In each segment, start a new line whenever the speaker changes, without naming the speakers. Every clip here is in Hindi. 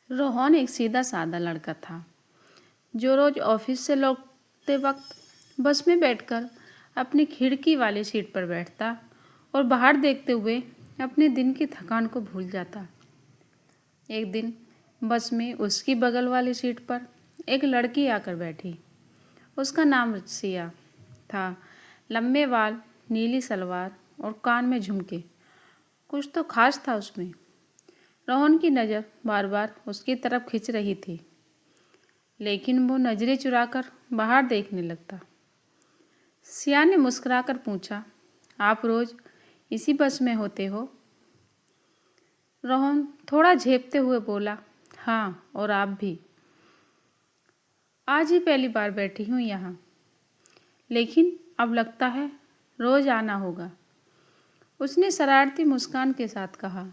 रोहन एक सीधा साधा लड़का था जो रोज ऑफिस से लौटते वक्त बस में बैठकर अपनी खिड़की वाली सीट पर बैठता और बाहर देखते हुए अपने दिन की थकान को भूल जाता। एक दिन बस में उसकी बगल वाली सीट पर एक लड़की आकर बैठी। उसका नाम सिया था। लंबे बाल, नीली सलवार और कान में झुमके। कुछ तो खास था उसमें। रोहन की नज़र बार बार उसकी तरफ खिंच रही थी, लेकिन वो नज़रें चुराकर बाहर देखने लगता। सिया ने मुस्कुराकर पूछा, आप रोज़ इसी बस में होते हो? रोहन थोड़ा झेपते हुए बोला, हाँ, और आप भी। आज ही पहली बार बैठी हूँ यहाँ, लेकिन अब लगता है रोज़ आना होगा, उसने शरारती मुस्कान के साथ कहा।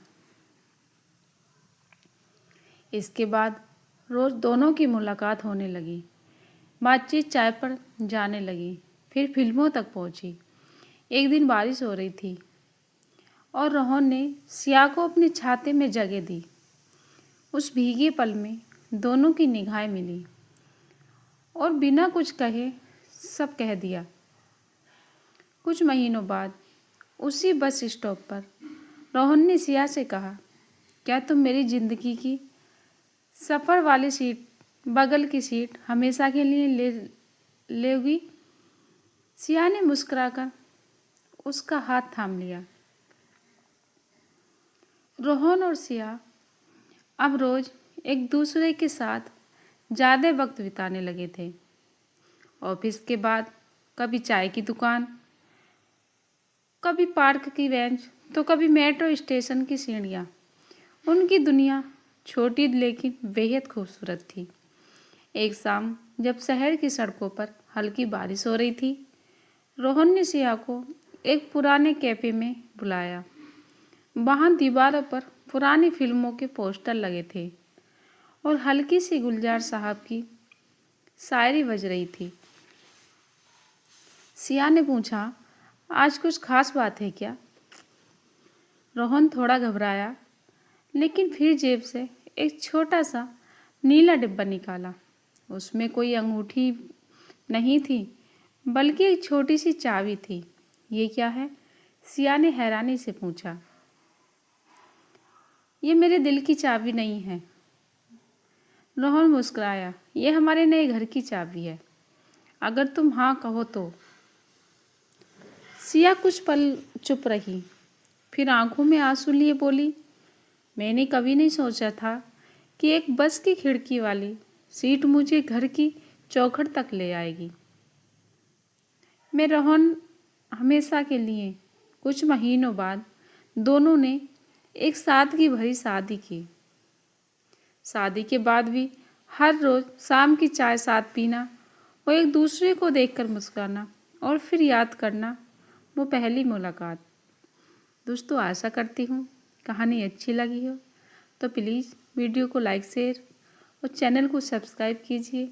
इसके बाद रोज़ दोनों की मुलाकात होने लगी। बातचीत चाय पर जाने लगी, फिर फिल्मों तक पहुंची। एक दिन बारिश हो रही थी और रोहन ने सिया को अपने छाते में जगह दी। उस भीगे पल में दोनों की निगाहें मिली और बिना कुछ कहे सब कह दिया। कुछ महीनों बाद उसी बस स्टॉप पर रोहन ने सिया से कहा, क्या तुम मेरी ज़िंदगी की सफ़र वाली सीट, बगल की सीट हमेशा के लिए ले लोगी? सिया ने मुस्कुराकर उसका हाथ थाम लिया। रोहन और सिया अब रोज़ एक दूसरे के साथ ज़्यादा वक्त बिताने लगे थे। ऑफिस के बाद कभी चाय की दुकान, कभी पार्क की बेंच, तो कभी मेट्रो स्टेशन की सीढ़ियाँ। उनकी दुनिया छोटी लेकिन बेहद खूबसूरत थी। एक शाम जब शहर की सड़कों पर हल्की बारिश हो रही थी, रोहन ने सिया को एक पुराने कैफे में बुलाया। वहाँ दीवारों पर पुरानी फिल्मों के पोस्टर लगे थे और हल्की सी गुलजार साहब की शायरी बज रही थी। सिया ने पूछा, आज कुछ खास बात है क्या? रोहन थोड़ा घबराया, लेकिन फिर जेब से एक छोटा सा नीला डिब्बा निकाला। उसमें कोई अंगूठी नहीं थी, बल्कि एक छोटी सी चाबी थी। ये क्या है? सिया ने हैरानी से पूछा। ये मेरे दिल की चाबी नहीं है, रोहन मुस्कुराया। ये हमारे नए घर की चाबी है, अगर तुम हाँ कहो तो। सिया कुछ पल चुप रही, फिर आंखों में आंसू लिए बोली, मैंने कभी नहीं सोचा था कि एक बस की खिड़की वाली सीट मुझे घर की चौखट तक ले आएगी। मैं रोहन हमेशा के लिए। कुछ महीनों बाद दोनों ने एक सादगी भरी शादी की। शादी के बाद भी हर रोज़ शाम की चाय साथ पीना और एक दूसरे को देखकर मुस्कुराना और फिर याद करना वो पहली मुलाकात। दोस्तों, आशा करती हूँ कहानी अच्छी लगी हो तो प्लीज़ वीडियो को लाइक, शेयर और चैनल को सब्सक्राइब कीजिए।